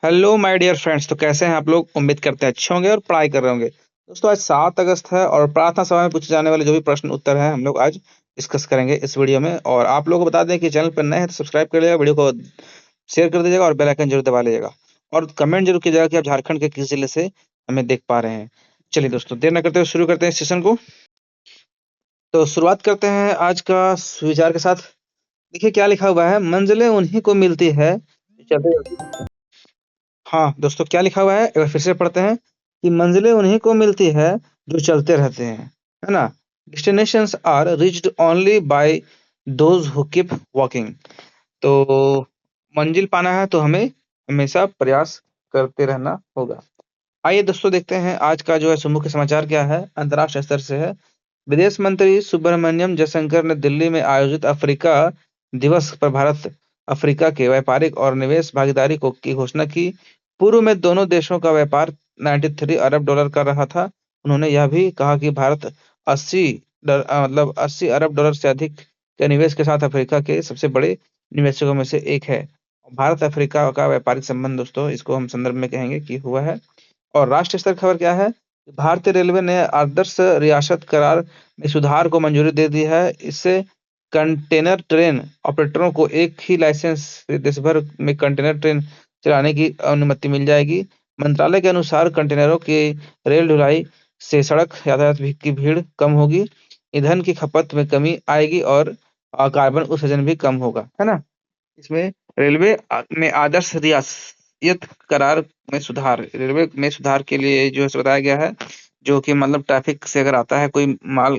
Hello my dear friends. तो कैसे हैं आप लोग? उम्मीद करते हैं अच्छे होंगे और पढ़ाई कर रहे होंगे। दोस्तों, आज 7 अगस्त है और प्रार्थना सभा में पूछे जाने वाले जो भी प्रश्न उत्तर हैं हम लोग आज डिस्कस करेंगे इस वीडियो में। और आप लोगों को बता दें कि चैनल पर नए हैं तो सब्सक्राइब कर लीजिएगा, वीडियो को शेयर कर दीजिएगा और बेल आइकन जरूर दबा लीजिएगा। और कमेंट जरूर कीजिएगा कि आप झारखंड के किस जिले से हमें देख पा रहे हैं। चलिए दोस्तों, देर न करते हुए शुरू करते हैं इस सेशन को। तो शुरुआत करते हैं आज का विचार के साथ। देखिए क्या लिखा हुआ है, मंजिलें उन्हीं को मिलती है जो चलते। हाँ दोस्तों, क्या लिखा हुआ है एक बार फिर से पढ़ते हैं कि मंजिलें उन्हीं को मिलती है जो चलते रहते हैं, है ना। Destinations are reached only by those who keep walking. तो मंजिल पाना है तो हमें हमेशा प्रयास करते रहना होगा। आइए दोस्तों, देखते हैं आज का जो है मुख्य समाचार क्या है, अंतर्राष्ट्रीय स्तर से है। विदेश मंत्री सुब्रमण्यम जयशंकर ने दिल्ली में आयोजित अफ्रीका दिवस पर भारत अफ्रीका के व्यापारिक और निवेश भागीदारी को की घोषणा की। पूर्व में दोनों देशों का व्यापार 93 अरब डॉलर कर रहा था। उन्होंने यह भी कहा कि भारत 80 अरब डॉलर से अधिक के निवेश के साथ अफ्रीका के सबसे बड़े निवेशकों में से एक है। भारत अफ्रीका का व्यापारिक संबंध दोस्तों, इसको हम संदर्भ में कहेंगे कि हुआ है। और राष्ट्रीय स्तर खबर क्या है? भारतीय रेलवे ने आदर्श रियासत करार में सुधार को मंजूरी दे दी है। इससे कंटेनर ट्रेन ऑपरेटरों को एक ही लाइसेंस से देश भर में कंटेनर ट्रेन चलाने की अनुमति मिल जाएगी। मंत्रालय के अनुसार कंटेनरों की रेल ढुलाई से सड़क यातायात की भीड़ कम होगी, ईंधन की खपत में कमी आएगी और कार्बन उत्सर्जन भी कम होगा, है ना। इसमें रेलवे में आदर्श रियासत करार में सुधार, रेलवे में सुधार के लिए जो है बताया गया है। जो कि मतलब ट्रैफिक से अगर आता है कोई माल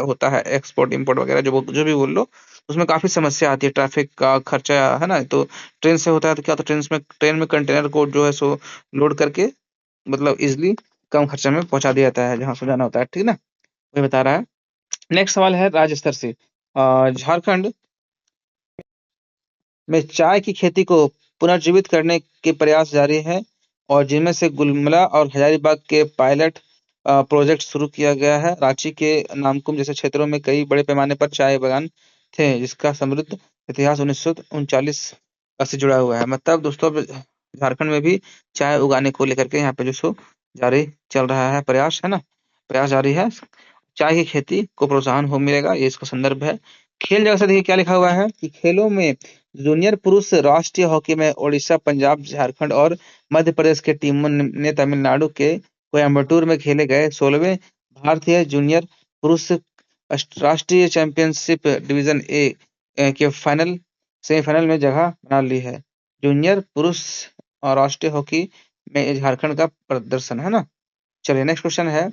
होता है एक्सपोर्ट इंपोर्ट वगैरह जो भी बोल लो, उसमें काफी समस्या आती है, ट्रैफिक का खर्चा है ना। तो ट्रेन से होता है तो क्या होता है, ट्रेन में कंटेनर को जो है सो लोड करके मतलब इजिली कम खर्चे में पहुंचा दिया जाता है जहां से जाना होता है, ठीक ना। वही बता रहा है। नेक्स्ट सवाल है राज्य स्तर से। झारखंड में चाय की खेती को पुनर्जीवित करने के प्रयास जारी हैं और जिनमें से गुलमला और हजारीबाग के पायलट प्रोजेक्ट शुरू किया गया है। रांची के नामकुम जैसे क्षेत्रों में कई बड़े पैमाने पर चाय बागान थे जिसका समृद्ध इतिहास 1939 से जुड़ा हुआ है। मतलब दोस्तों, अब झारखंड में भी चाय उगाने को लेकर के यहाँ पे जो सो जारी चल रहा है, प्रयास है ना, प्रयास जारी है। चाय की खेती को प्रोत्साहन हो मिलेगा, ये इसका संदर्भ है। खेल जगत से देखिए क्या लिखा हुआ है कि खेलों में जूनियर पुरुष राष्ट्रीय हॉकी में ओडिशा, पंजाब, झारखंड और मध्य प्रदेश के टीमों ने तमिलनाडु के कोयम्बटूर में खेले गए 16वें भारतीय जूनियर पुरुष राष्ट्रीय चैंपियनशिप डिवीजन ए के सेमीफाइनल में जगह बना ली है। जूनियर पुरुष और राष्ट्रीय हॉकी में झारखंड का प्रदर्शन, है ना। चलिए नेक्स्ट क्वेश्चन है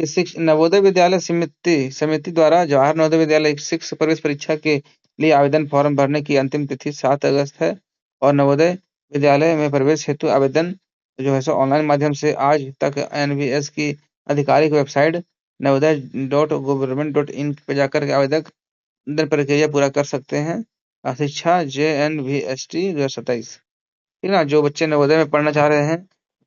कि नवोदय विद्यालय समिति समिति द्वारा जवाहर नवोदय विद्यालय 6 प्रवेश परीक्षा के लिए आवेदन फॉर्म भरने की अंतिम तिथि 7 अगस्त है। और नवोदय विद्यालय में प्रवेश हेतु आवेदन जो है सो ऑनलाइन माध्यम से आज तक एनवीएस की आधिकारिक वेबसाइट navodaya.government.in पे जाकर के आवेदन प्रक्रिया पूरा कर सकते हैं। शिक्षा JNVST 2027, ठीक है ना। जो बच्चे नवोदय में पढ़ना चाह रहे हैं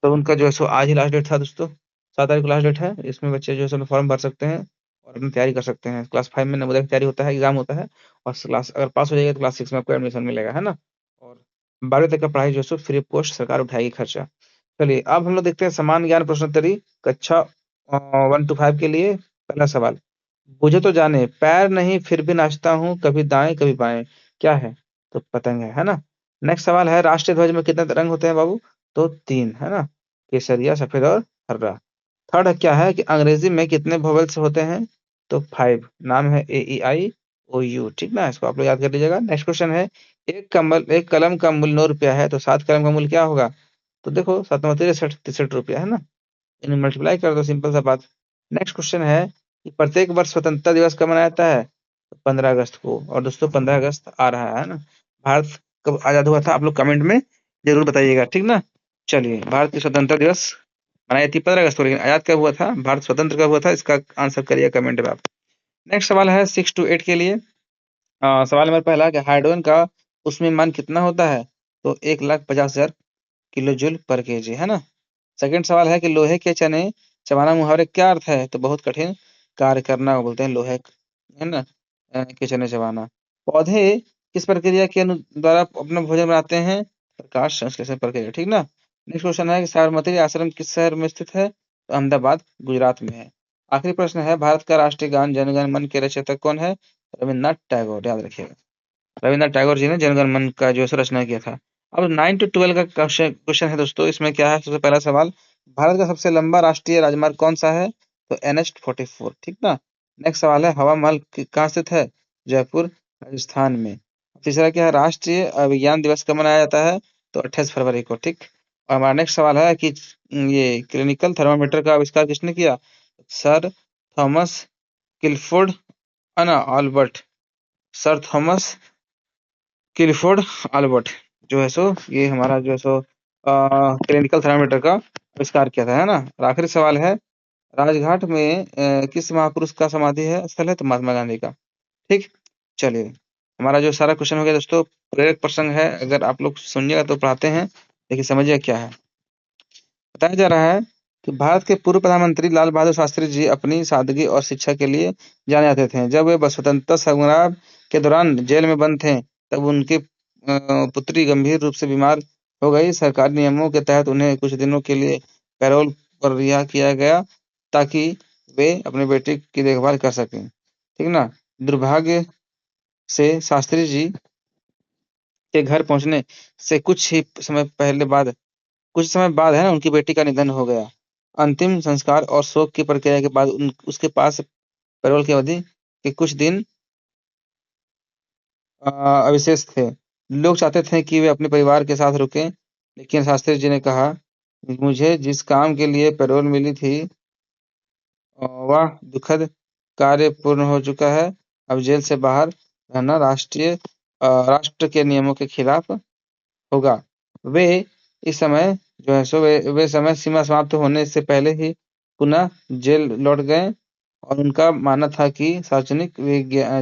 तो उनका जो है सो आज ही लास्ट डेट था दोस्तों, 7 तारीख को लास्ट डेट है। इसमें बच्चे जो है सो फॉर्म भर सकते हैं और अपनी तैयारी कर सकते हैं। क्लास 5 में नवोदय की तैयारी होता है, एग्जाम होता है। और क्लास अगर पास हो जाएगा तो क्लास 6 में आपको एडमिशन मिलेगा, है ना। और 12वीं तक का पढ़ाई जो है सो फ्री ऑफ कॉस्ट सरकार उठाएगी खर्चा। चलिए अब हम लोग देखते हैं समान ज्ञान प्रश्नोत्तरी कक्षा 1 to 5 के लिए। पहला सवाल, मुझे तो जाने पैर नहीं फिर भी नाचता हूँ, कभी दाएं कभी बाएं, क्या है? तो पतंग है ना। नेक्स्ट सवाल है, राष्ट्रीय ध्वज में कितने रंग होते हैं बाबू? तो 3, है ना, केसरिया, सफेद और हरा। थर्ड क्या है कि अंग्रेजी में कितने वोवेल्स होते हैं? तो 5, नाम है AEIOU, ठीक ना। इसको आप लोग याद कर लीजिएगा। नेक्स्ट क्वेश्चन है, एक कलम का मूल्य 9 रुपया है तो 7 कलम का मूल्य क्या होगा? तो देखो 7 तिरसठ 63 रुपया, है ना। इन्हें मल्टीप्लाई कर दो, सिंपल सा बात। नेक्स्ट क्वेश्चन है कि प्रत्येक वर्ष स्वतंत्रता दिवस कब मनाया जाता है? तो 15 अगस्त को। और दोस्तों 15 अगस्त आ रहा है ना। भारत कब आजाद हुआ था? आप लोग कमेंट में जरूर बताइएगा, ठीक ना। चलिए, भारत की स्वतंत्रता दिवस मनाई थी 15 अगस्त को, लेकिन आजाद कब हुआ था, भारत स्वतंत्र कब हुआ था, इसका आंसर करिए कमेंट में आप। नेक्स्ट सवाल है 6 to 8 के लिए। सवाल नंबर पहला कि हाइड्रोजन का उसमें मान कितना होता है? तो 1,50,000 किलो जूल पर केजी, है ना। सेकंड सवाल है कि लोहे के चने चबाना मुहावरे क्या अर्थ है? तो बहुत कठिन कार्य करना को बोलते हैं लोहे, है ना, के चने चबाना। पौधे किस प्रक्रिया के द्वारा अपना भोजन बनाते हैं? प्रकाश संश्लेषण प्रक्रिया, ठीक ना। नेक्स्ट क्वेश्चन है कि साबरमती आश्रम किस शहर में स्थित है? तो अहमदाबाद, गुजरात में है। आखिरी प्रश्न है, भारत का राष्ट्रीय गान जन गण मन के रचयिता कौन है? रविन्द्रनाथ टैगोर, याद रखिएगा। रविन्द्रनाथ टैगोर जी ने जन गण मन का जो है रचना किया था। अब 9 to 12 का क्वेश्चन है दोस्तों। इसमें क्या है? सबसे पहला सवाल, भारत का सबसे लंबा राष्ट्रीय राजमार्ग कौन सा है? तो NH-44, ठीक ना। नेक्स्ट सवाल है, हवा महल कहाँ स्थित है? जयपुर, राजस्थान में। तीसरा क्या है, राष्ट्रीय विज्ञान दिवस कब मनाया जाता है? तो 28 फरवरी को, ठीक। और हमारा नेक्स्ट सवाल है कि ये क्लिनिकल थर्मामीटर का आविष्कार किसने किया? सर थॉमस किलफोर्ड, है ना, अल्बर्ट। सर थॉमस किलफोर्ड अल्बर्ट जो है सो ये हमारा जो है सो क्लिनिकल थर्मामीटर का आविष्कार किया था, है ना। और आखिरी सवाल है, राजघाट में किस महापुरुष का समाधि है स्थल है? तो महात्मा गांधी का, ठीक। चलिए, हमारा जो सारा क्वेश्चन हो गया दोस्तों। प्रेरक प्रसंग है, अगर आप लोग सुनिएगा तो पढ़ाते हैं, लेकिन समझिए क्या है। बताया जा रहा है कि भारत के पूर्व प्रधानमंत्री लाल बहादुर शास्त्री जी अपनी सादगी और शिक्षा के लिए जाने जाते थे। जब वे स्वतंत्रता संग्राम के दौरान जेल में बंद थे, तब उनकी पुत्री गंभीर रूप से बीमार हो गई। सरकारी नियमों के तहत उन्हें कुछ दिनों के लिए पैरोल पर रिहा किया गया, ताकि वे अपनी बेटी की देखभाल कर सकें, ठीक ना। दुर्भाग्य से शास्त्री जी के घर पहुंचने से कुछ समय बाद है ना, उनकी बेटी का निधन हो गया। अंतिम संस्कार और शोक की प्रक्रिया के बाद उसके पास पैरोल की अवधि के कुछ दिन अवशेष थे। लोग चाहते थे कि वे अपने परिवार के साथ रुकें, लेकिन शास्त्री जी ने कहा, मुझे जिस काम के लिए पैरोल मिली थी, वह दुखद कार्य पूर्ण हो चुका है। अब जेल से बाहर रहना राष्ट्र के नियमों के खिलाफ होगा। वे इस समय जो है सो वे समय सीमा समाप्त होने से पहले ही पुनः जेल लौट गए, और उनका मानना था कि सार्वजनिक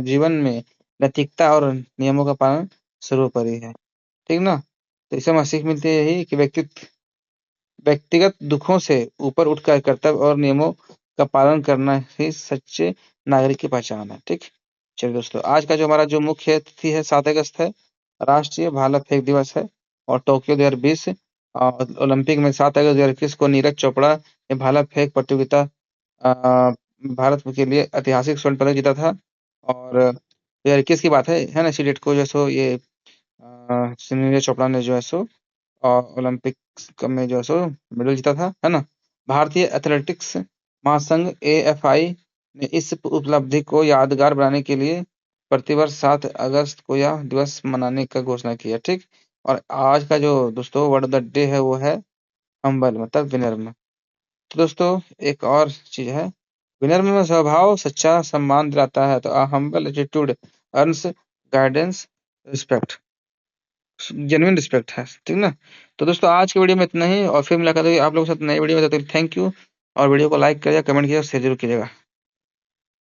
जीवन में नैतिकता और नियमों का पालन सर्वोपरि है, ठीक ना। तो इससे हमें सीख मिलती है यही कि व्यक्तिगत दुखों से ऊपर उठकर कर्तव्य और नियमों का पालन करना ही सच्चे नागरिक की पहचान है, ठीक। चलिए दोस्तों, आज का जो हमारा जो मुख्य तिथि है 7 अगस्त है, राष्ट्रीय भाला फेंक दिवस है। और टोक्यो 2020 ओलंपिक में 7 अगस्त 2021 को नीरज चोपड़ा ने भाला फेंक प्रतियोगिता अ, भारत के लिए ऐतिहासिक स्वर्ण पदक जीता था। और 2021 की बात है ना, इसी डेट को जो है सो ये नीरज चोपड़ा ने जो है सो ओलंपिक्स में जो है सो मेडल जीता था, है ना। भारतीय एथलेटिक्स महासंघ AFI ने इस उपलब्धि को यादगार बनाने के लिए प्रतिवर्ष 7 अगस्त को यह दिवस मनाने का घोषणा की है, ठीक। और आज का जो दोस्तों वर्ड ऑफ द डे है वो है हम्बल, मतलब विनम्र। तो दोस्तों एक और चीज है, विनम्र में स्वभाव सच्चा सम्मान दिलाता है। तो humble attitude earns guidance respect, genuine respect है, ठीक ना। तो दोस्तों आज की वीडियो में इतना ही, और फिर मुलाकात होगी आप लोगों के साथ नई वीडियो में। तब तक थैंक यू, और वीडियो को लाइक करिएगा, कमेंट कीजिएगा, शेयर जरूर कीजिएगा।